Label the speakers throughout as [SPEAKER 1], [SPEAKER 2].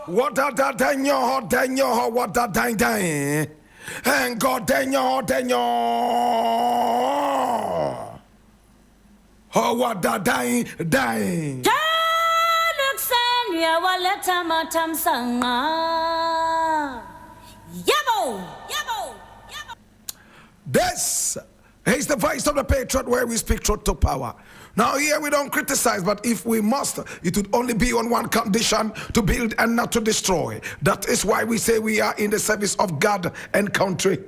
[SPEAKER 1] What a danyo, what a dang. And God danyo. Oh, what a dang.
[SPEAKER 2] Ya waleta matam sanga. Yabo.
[SPEAKER 1] This is the voice of the Patriot, where we speak truth to power. Now here we don't criticize, but if we must, it would only be on one condition: to build and not to destroy. That is why we say we are in the service of God and country.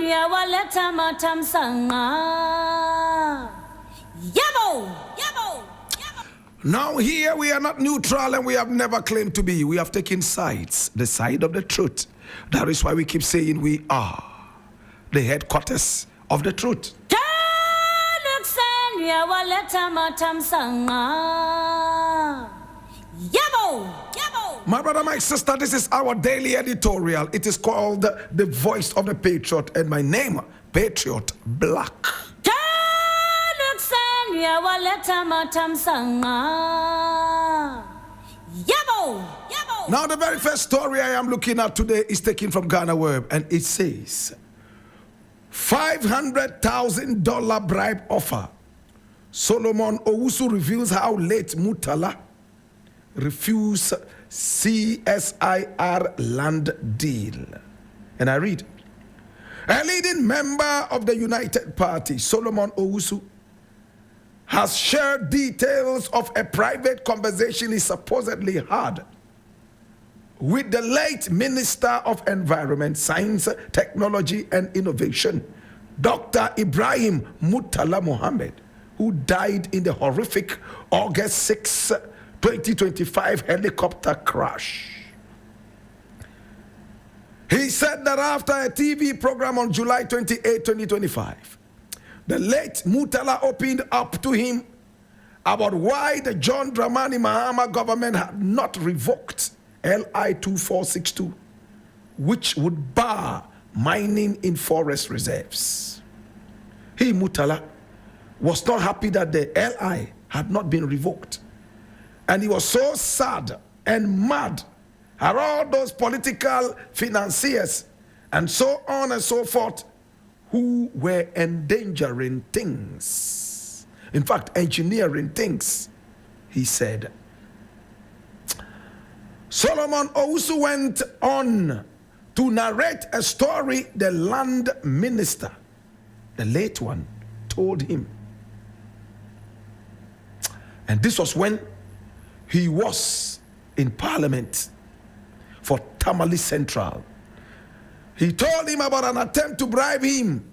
[SPEAKER 2] Ya waleta matam sanga. Yabo.
[SPEAKER 1] Now here we are not neutral, and we have never claimed to be. We have taken sides, the side of the truth. That is why we keep saying we are the headquarters of the truth. My brother, my sister, this is our daily editorial. It is called The Voice of the Patriot, and my name, Patriot Blakk. Now the very first story I am looking at today is taken from Ghana Web, and it says $500,000 bribe offer. Solomon Owusu reveals how late Murtala refused CSIR land deal. And I read, a leading member of the United Party, Solomon Owusu, has shared details of a private conversation he supposedly had with the late Minister of Environment, Science, Technology and Innovation, Dr. Ibrahim Murtala Mohammed, who died in the horrific August 6, 2025 helicopter crash. He said that after a TV program on July 28, 2025, the late Murtala opened up to him about why the John Dramani Mahama government had not revoked LI 2462, which would bar mining in forest reserves. He, Murtala, was not happy that the LI had not been revoked. And he was so sad and mad at all those political financiers and so on and so forth who were endangering things. In fact, engineering things, he said. Solomon Owusu went on to narrate a story the land minister, the late one, told him. And this was when he was in Parliament for Tamale Central. He told him about an attempt to bribe him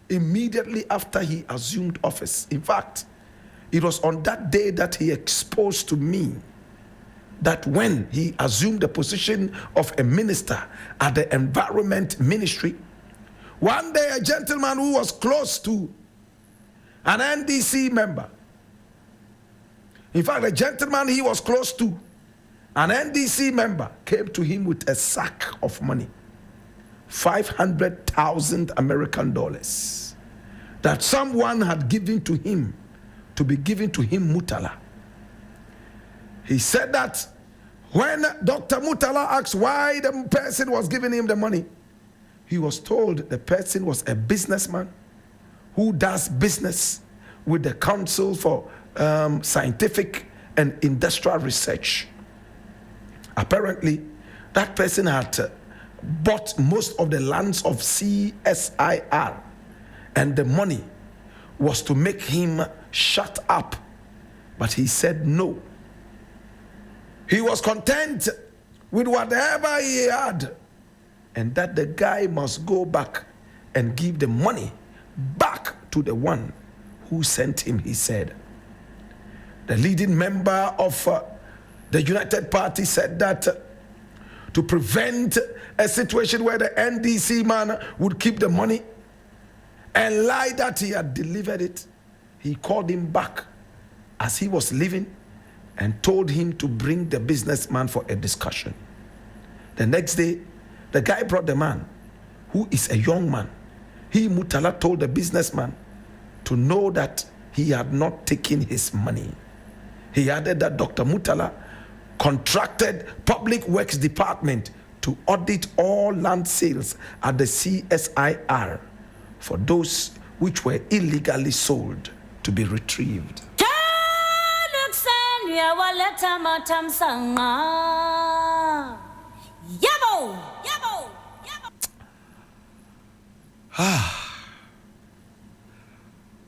[SPEAKER 1] immediately after he assumed office. In fact, it was on that day that he exposed to me that when he assumed the position of a minister at the Environment Ministry, one day a gentleman who was close to an NDC member, in fact, a gentleman he was close to, an NDC member, came to him with a sack of money, 500,000 American dollars, that someone had given to him, to be given to him, Murtala. He said that when Dr. Murtala asked why the person was giving him the money, he was told the person was a businessman who does business with the Council for Scientific and Industrial Research. Apparently, that person had bought most of the lands of CSIR, and the money was to make him shut up. But he said no. He was content with whatever he had, and that the guy must go back and give the money back to the one who sent him, he said. The leading member of the United Party said that to prevent a situation where the NDC man would keep the money and lie that he had delivered it, he called him back as he was leaving and told him to bring the businessman for a discussion. The next day, the guy brought the man, who is a young man. He, Murtala, told the businessman to know that he had not taken his money. He added that Dr. Murtala contracted Public Works Department to audit all land sales at the CSIR for those which were illegally sold to be retrieved.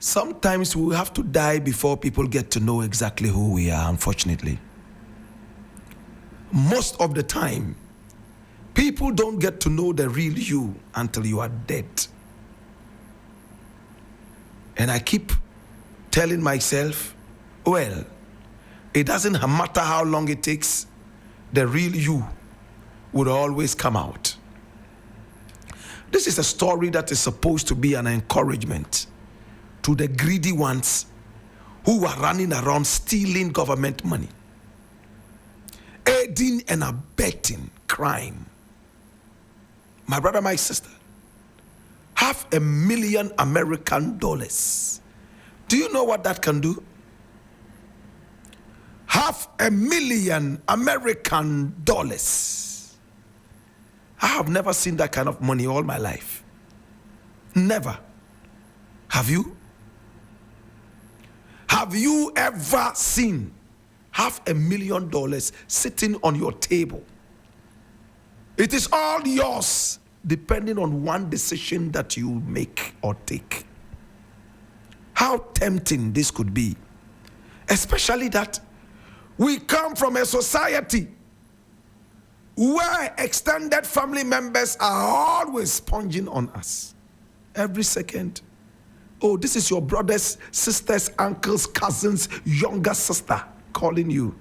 [SPEAKER 1] Sometimes we have to die before people get to know exactly who we are, unfortunately. Most of the time, people don't get to know the real you until you are dead. And I keep telling myself, well, it doesn't matter how long it takes, the real you would always come out. This is a story that is supposed to be an encouragement to the greedy ones who are running around stealing government money, aiding and abetting crime. My brother, my sister, $500,000 American. Do you know what that can do? $500,000 American. I have never seen that kind of money all my life. Never. Have you? Have you ever seen $500,000 sitting on your table? It is all yours, depending on one decision that you make or take. How tempting this could be, especially that we come from a society where extended family members are always sponging on us every second. Oh, this is your brother's, sister's, uncle's, cousin's younger sister calling you.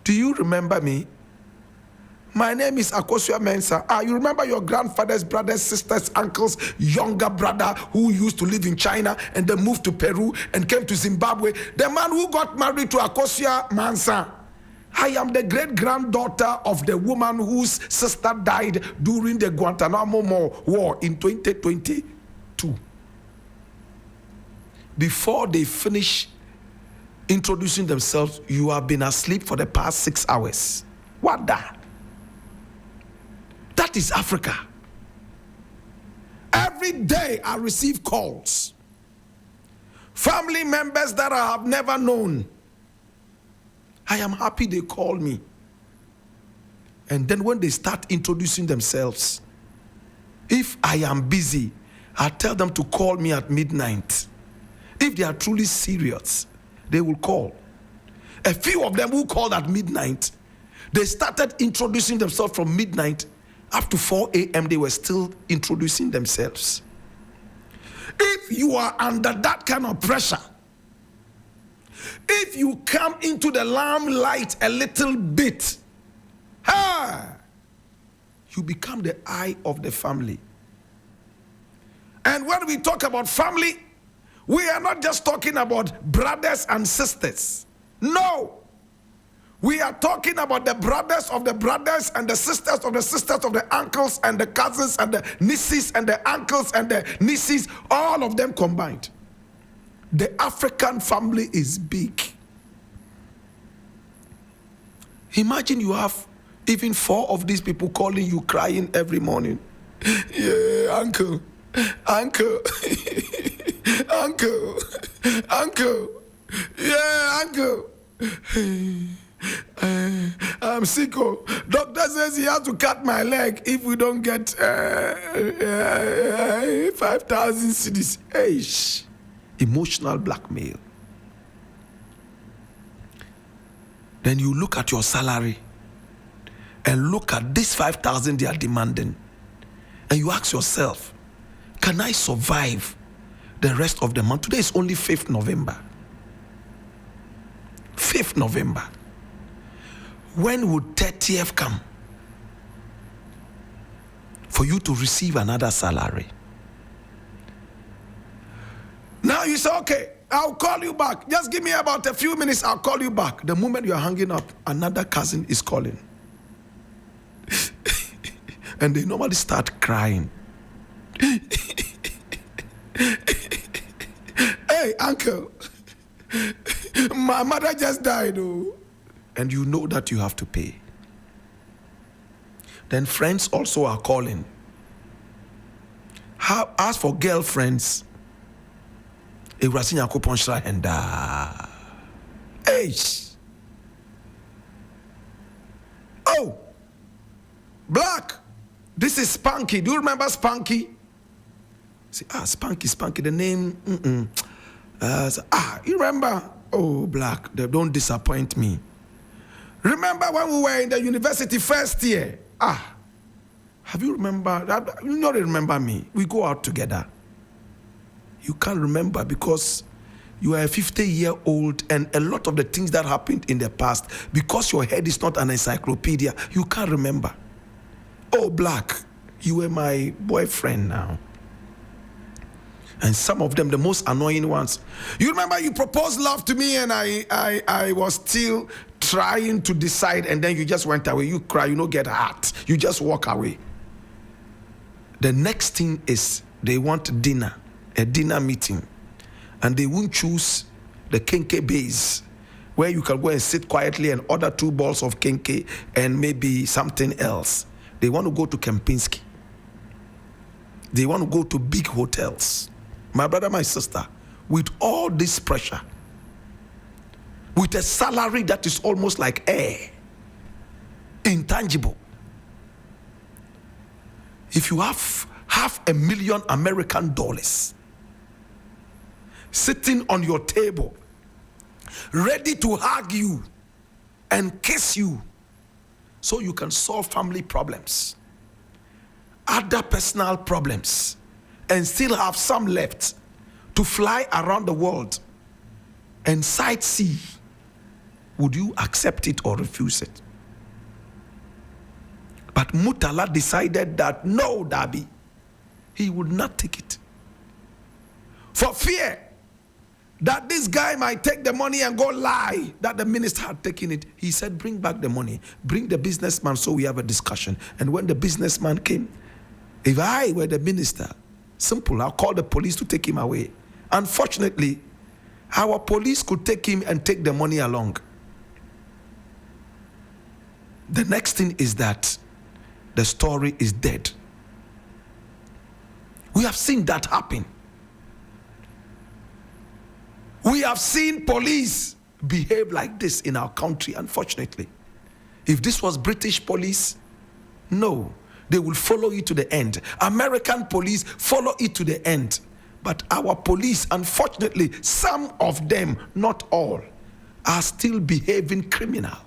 [SPEAKER 1] Do you remember me? My name is Akosua Mensah. You remember your grandfather's brother's, sister's, uncle's younger brother who used to live in China and then moved to Peru and came to Zimbabwe? The man who got married to Akosua Mensah. I am the great-granddaughter of the woman whose sister died during the Guantanamo War in 2022. Before they finish introducing themselves, you have been asleep for the past 6 hours. What the? That is Africa. Every day I receive calls. Family members that I have never known. I am happy they call me. And then when they start introducing themselves, if I am busy, I tell them to call me at midnight. If they are truly serious, they will call. A few of them who called at midnight, they started introducing themselves from midnight up to 4 a.m. They were still introducing themselves. If you are under that kind of pressure, if you come into the limelight a little bit, you become the eye of the family. And when we talk about family, we are not just talking about brothers and sisters. No. We are talking about the brothers of the brothers and the sisters of the uncles and the cousins and the nieces and the uncles and the nieces, all of them combined. The African family is big. Imagine you have even 4 of these people calling you, crying every morning. Yeah, uncle, uncle, uncle, uncle, yeah, uncle. I'm sick. Doctor says he has to cut my leg if we don't get 5,000 cedis. Eish. Emotional blackmail. Then you look at your salary and look at this 5,000 they are demanding, and you ask yourself, can I survive the rest of the month? Today is only 5th November. 5th November. When would 30th come for you to receive another salary? Now you say, okay, I'll call you back. Just give me about a few minutes, I'll call you back. The moment you're hanging up, another cousin is calling. And they normally start crying. Hey, uncle, my mother just died. Oh. and you know that you have to pay. Then friends also are calling. As for girlfriends, hey, oh, Black, this is Spunky. Do you remember Spunky? Say, Spunky, the name. You remember? Oh, Black, they don't disappoint me. Remember when we were in the university first year? Have you remember that? You not remember me. We go out together. You can't remember because you are a 50-year-old, and a lot of the things that happened in the past, because your head is not an encyclopedia, you can't remember. Oh, Black, you were my boyfriend now. And some of them, the most annoying ones. You remember you proposed love to me, and I was still trying to decide, and then you just went away. You cry, you don't get hurt. You just walk away. The next thing is they want dinner, a dinner meeting. And they won't choose the kenke base, where you can go and sit quietly and order 2 balls of kenke and maybe something else. They want to go to Kempinski. They want to go to big hotels. My brother, my sister, with all this pressure, with a salary that is almost like air, intangible. If you have $500,000 American dollars sitting on your table, ready to hug you and kiss you so you can solve family problems, other personal problems, and still have some left to fly around the world and sightsee, would you accept it or refuse it? But Murtala decided that no, Dabi, he would not take it. For fear that this guy might take the money and go lie that the minister had taken it, he said, bring back the money, bring the businessman so we have a discussion. And when the businessman came, if I were the minister, simple, I'll call the police to take him away. Unfortunately, our police could take him and take the money along. The next thing is that the story is dead. We have seen that happen. We have seen police behave like this in our country, unfortunately. If this was British police, no, they will follow it to the end. American police follow it to the end. But our police, unfortunately, some of them, not all, are still behaving criminal.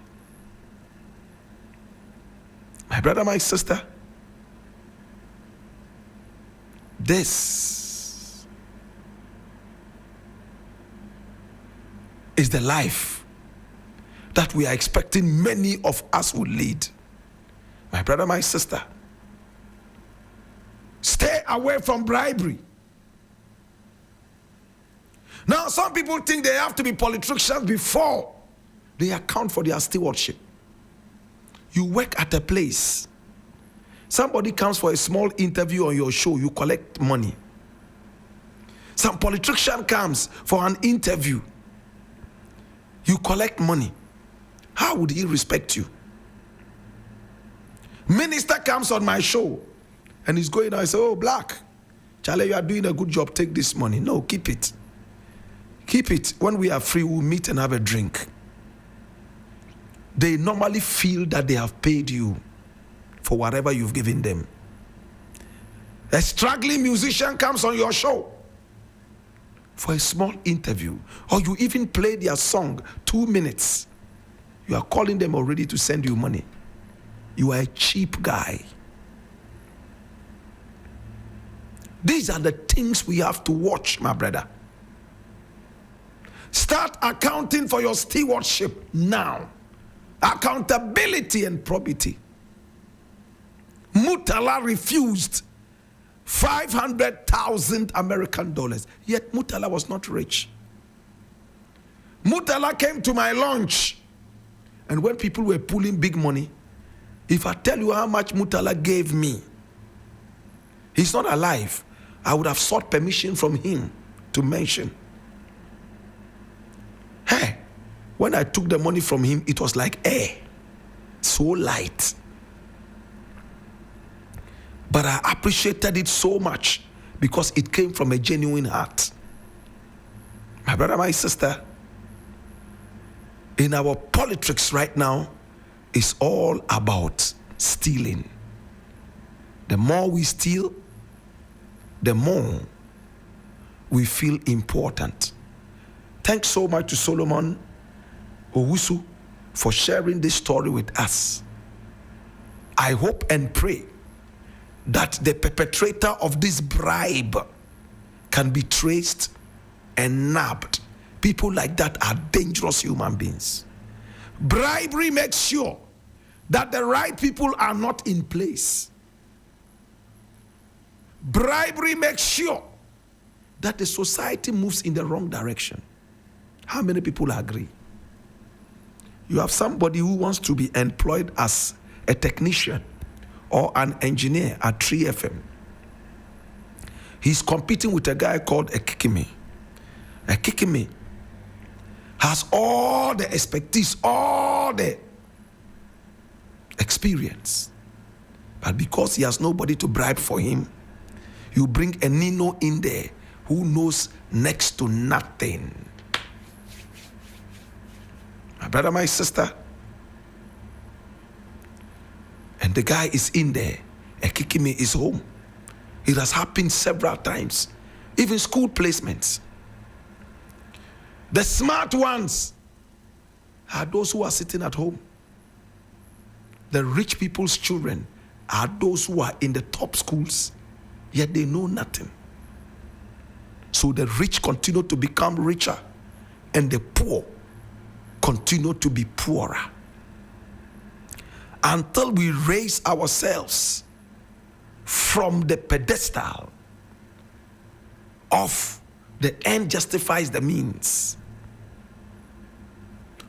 [SPEAKER 1] My brother, my sister, this is the life that we are expecting many of us will lead. My brother, my sister, stay away from bribery. Now, some people think they have to be politicians before they account for their stewardship. You work at a place. Somebody comes for a small interview on your show, you collect money. Some politician comes for an interview, you collect money. How would he respect you? Minister comes on my show and he's going out, I say, oh, Black, Charlie, you are doing a good job, take this money. No, keep it. Keep it. When we are free, we'll meet and have a drink. They normally feel that they have paid you for whatever you've given them. A struggling musician comes on your show for a small interview, or you even play their song 2 minutes. You are calling them already to send you money. You are a cheap guy. These are the things we have to watch, my brother. Start accounting for your stewardship now. Accountability and probity. Murtala refused 500,000 American dollars. Yet Murtala was not rich. Murtala came to my lunch. And when people were pulling big money, if I tell you how much Murtala gave me, he's not alive. I would have sought permission from him to mention. Hey, When I took the money from him, it was like air, so light. But I appreciated it so much because it came from a genuine heart. My brother, my sister, in our politics right now, it's all about stealing. The more we steal, the more we feel important. Thanks so much to Solomon Owusu for sharing this story with us. I hope and pray that the perpetrator of this bribe can be traced and nabbed. People like that are dangerous human beings. Bribery makes sure that the right people are not in place. Bribery makes sure that the society moves in the wrong direction. How many people agree? You have somebody who wants to be employed as a technician or an engineer at 3FM. He's competing with a guy called Ekikime. Ekikime has all the expertise, all the experience. But because he has nobody to bribe for him, you bring a Nino in there who knows next to nothing. My brother, my sister, and the guy is in there. Ekikime is home. It has happened several times, even school placements. The smart ones are those who are sitting at home. The rich people's children are those who are in the top schools, yet they know nothing. So the rich continue to become richer, and the poor continue to be poorer. Until we raise ourselves from the pedestal of the end justifies the means.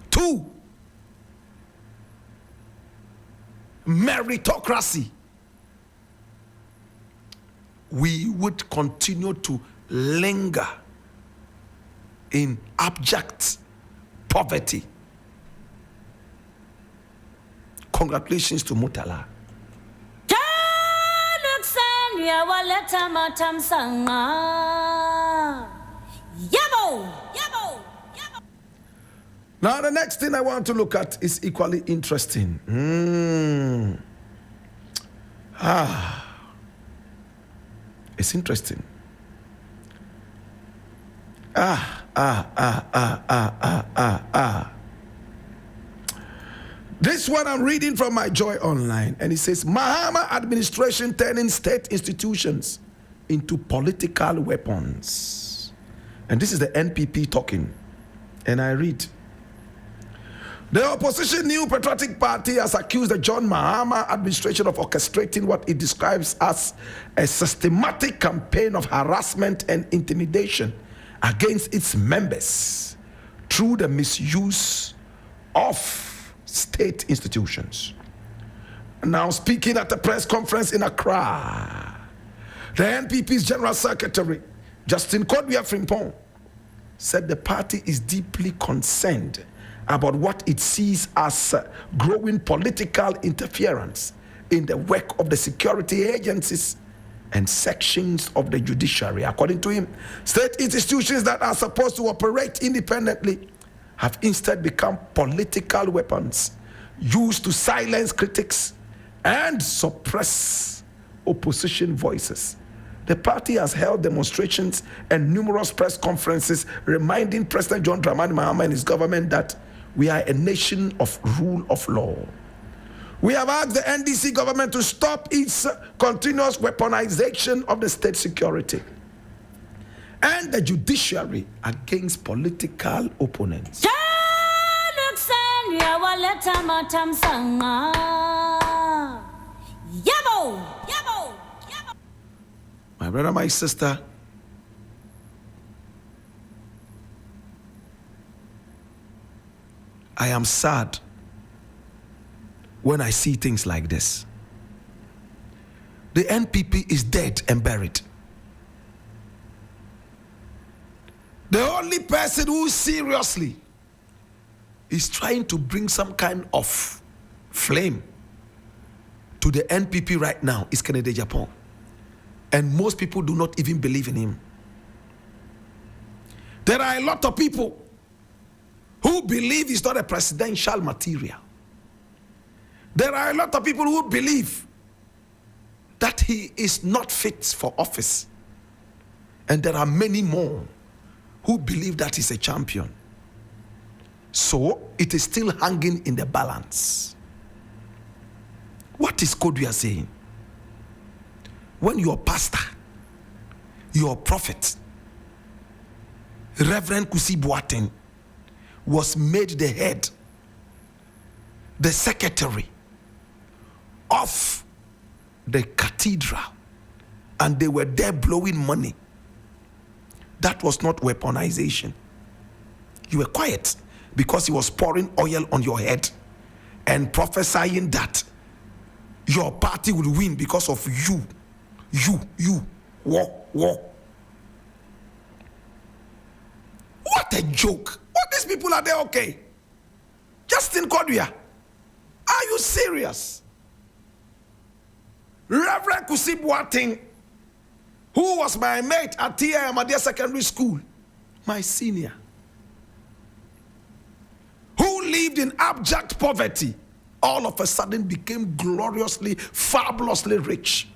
[SPEAKER 1] 2, meritocracy. We would continue to linger in abject poverty. Congratulations to Murtala. Now the next thing I want to look at is equally interesting. It's interesting. This one I'm reading from my Joy Online, and it says, Mahama administration turning state institutions into political weapons. And this is the NPP talking. And I read, the opposition New Patriotic Party has accused the John Mahama administration of orchestrating what it describes as a systematic campaign of harassment and intimidation against its members through the misuse of state institutions. Now speaking at a press conference in Accra, the NPP's General Secretary, Justin Kodwia Frimpong, said the party is deeply concerned about what it sees as growing political interference in the work of the security agencies and sections of the judiciary. According to him, state institutions that are supposed to operate independently have instead become political weapons used to silence critics and suppress opposition voices. The party has held demonstrations and numerous press conferences reminding President John Dramani Mahama and his government that we are a nation of rule of law. We have asked the NDC government to stop its continuous weaponization of the state security and the judiciary against political opponents. My brother, my sister, I am sad when I see things like this. The NPP is dead and buried. The only person who seriously is trying to bring some kind of flame to the NPP right now is Kennedy Japan. And most people do not even believe in him. There are a lot of people who believe he's not a presidential material. There are a lot of people who believe that he is not fit for office. And there are many more who believe that he's a champion. So it is still hanging in the balance. What is Kodua saying? When your pastor, your prophet, Reverend Kusi Boateng, was made the head, the secretary of the cathedral, and they were there blowing money, that was not weaponization. You were quiet because he was pouring oil on your head and prophesying that your party will win because of you. War. What a joke. What, these people, are they okay? Justin Kodua, are you serious? Reverend Kusi Boateng, who was my mate at Tia Ahmadiyya Secondary School, my senior, who lived in abject poverty, all of a sudden became gloriously, fabulously rich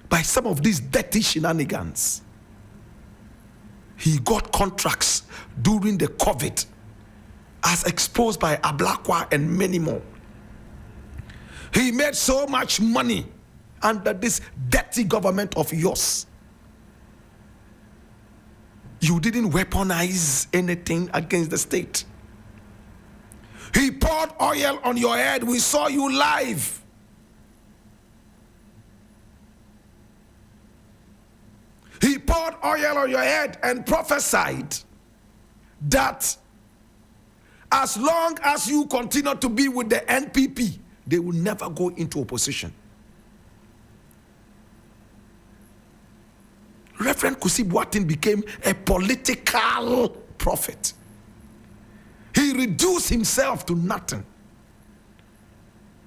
[SPEAKER 1] by some of these dirty shenanigans. He got contracts during the COVID, as exposed by Ablakwa and many more. He made so much money under this dirty government of yours. You didn't weaponize anything against the state. He poured oil on your head. We saw you live. He poured oil on your head and prophesied that as long as you continue to be with the NPP, they will never go into opposition. Reverend Kusi Boateng became a political prophet. He reduced himself to nothing.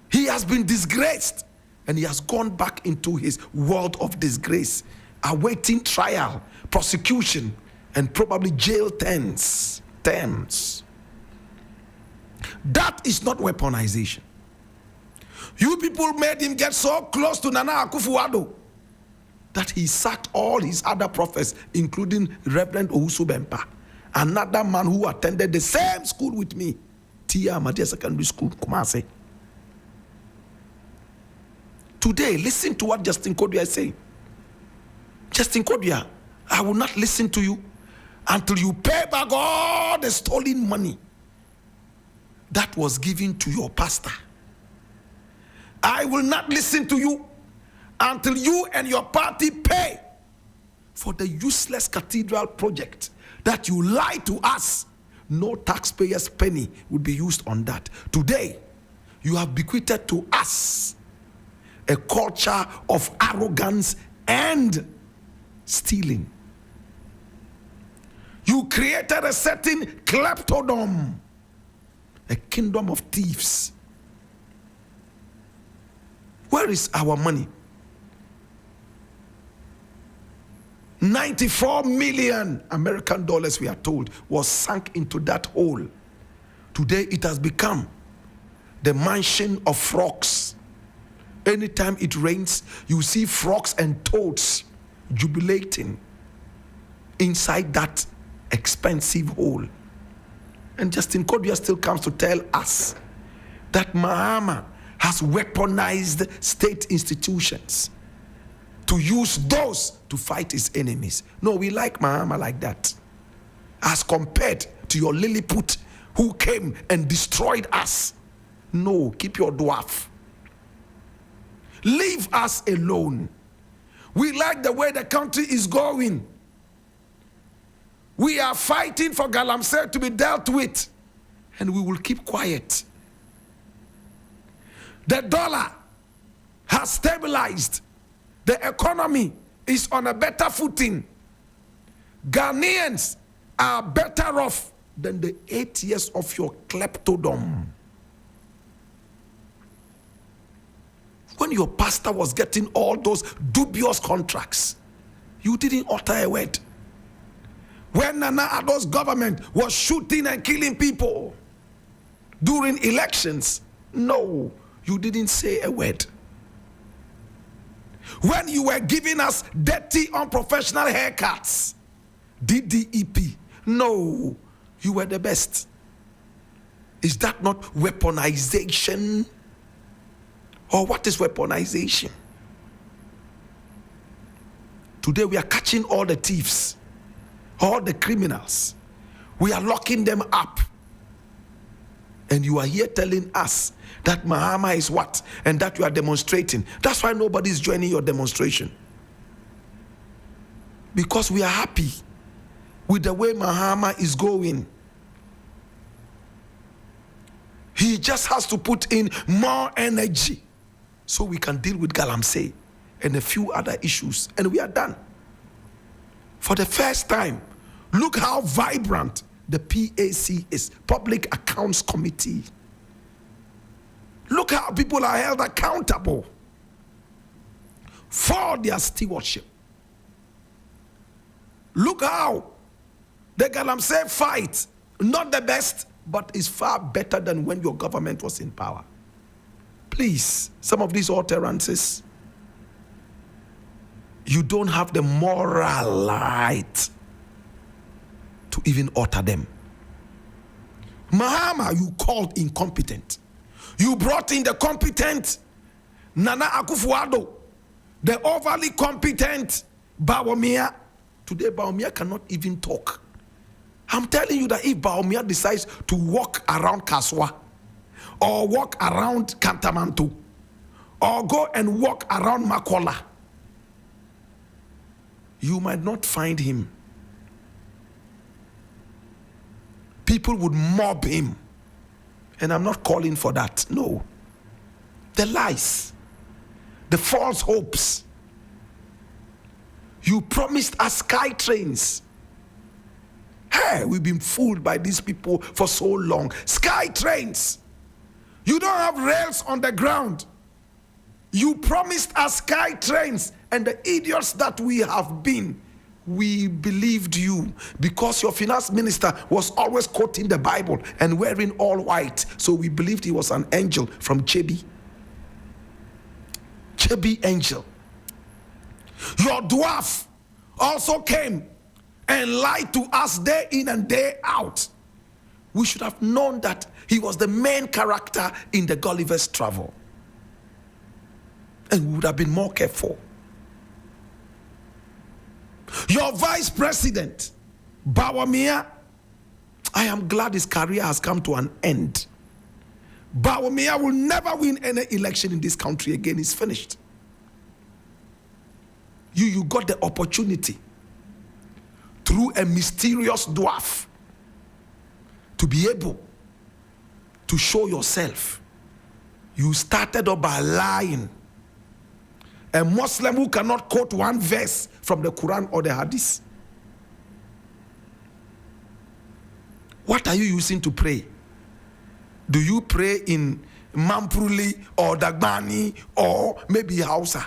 [SPEAKER 1] He has been disgraced and he has gone back into his world of disgrace, awaiting trial, prosecution, and probably jail terms. That is not weaponization. You people made him get so close to Nana Akufo-Addo that he sacked all his other prophets, including Reverend Owusu Bempa, another man who attended the same school with me, Tia Ahmadiyya Secondary School, Kumasi. Today, listen to what Justin Kodua is saying. Justin Kodua, I will not listen to you until you pay back all the stolen money that was given to your pastor. I will not listen to you until you and your party pay for the useless cathedral project that you lied to us. No taxpayers' penny would be used on that. Today, you have bequeathed to us a culture of arrogance and stealing. You created a certain kleptodom, a kingdom of thieves. Where is our money? 94 million American dollars, we are told, was sunk into that hole. Today it has become the mansion of frogs. Anytime it rains, you see frogs and toads jubilating inside that expensive hole. And Justin Kodua still comes to tell us that Mahama has weaponized state institutions to use those to fight his enemies. No, we like Mahama like that. As compared to your Lilliput who came and destroyed us. No, keep your dwarf. Leave us alone. We like the way the country is going. We are fighting for Galamsey to be dealt with, and we will keep quiet. The dollar has stabilized. The economy is on a better footing. Ghanaians are better off than the 8 years of your kleptodom. When your pastor was getting all those dubious contracts, you didn't utter a word. When Nana Addo's government was shooting and killing people during elections, no, you didn't say a word. When you were giving us dirty, unprofessional haircuts, DDEP, no, you were the best. Is that not weaponization? Or what is weaponization? Today we are catching all the thieves, all the criminals. We are locking them up. And you are here telling us that Mahama is what? And that you are demonstrating. That's why nobody is joining your demonstration. Because we are happy with the way Mahama is going. He just has to put in more energy so we can deal with Galamsey and a few other issues, and we are done. For the first time, look how vibrant the PAC is, Public Accounts Committee. Look how people are held accountable for their stewardship. Look how the Galamsey fight, not the best, but is far better than when your government was in power. Please, some of these utterances, you don't have the moral right to even utter them. Mahama, you called incompetent. You brought in the competent Nana Akufo-Addo, the overly competent Bawumia. Today, Bawumia cannot even talk. I'm telling you that if Bawumia decides to walk around Kaswa, or walk around Kantamanto, or go and walk around Makola, you might not find him. People would mob him. And I'm not calling for that. No. The lies, the false hopes. You promised us sky trains. Hey, we've been fooled by these people for so long. Sky trains. You don't have rails on the ground. You promised us sky trains, and the idiots that we have been, we believed you because your finance minister was always quoting the Bible and wearing all white. So we believed he was an angel from Chebi. Chebi angel. Your dwarf also came and lied to us day in and day out. We should have known that he was the main character in the Gulliver's Travel. And we would have been more careful. Your vice president, Bawumia, I am glad his career has come to an end. Bawumia will never win any election in this country again. He's finished. You got the opportunity through a mysterious dwarf to be able to show yourself. You started up by lying. A Muslim who cannot quote one verse from the Quran or the Hadith. What are you using to pray? Do you pray in Mampruli or Dagbani or maybe Hausa?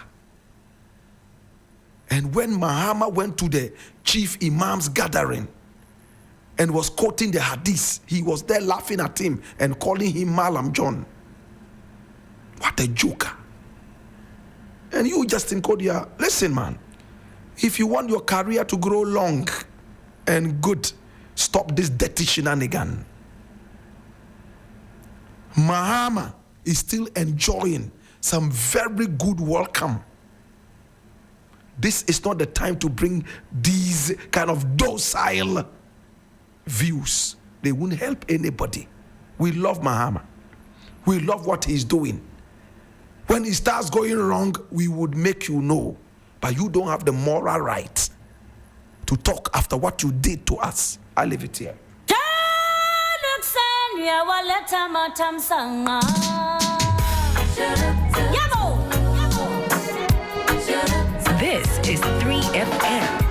[SPEAKER 1] And when Mahama went to the chief imam's gathering and was quoting the Hadith, he was there laughing at him and calling him Malam John. What a joker. And you, Justin Kodia, listen, man. If you want your career to grow long and good, stop this dirty shenanigan. Mahama is still enjoying some very good welcome. This is not the time to bring these kind of docile views. They won't help anybody. We love Mahama. We love what he's doing. When it starts going wrong, we would make you know. But you don't have the moral right to talk after what you did to us. I leave it here.
[SPEAKER 3] This is 3FM.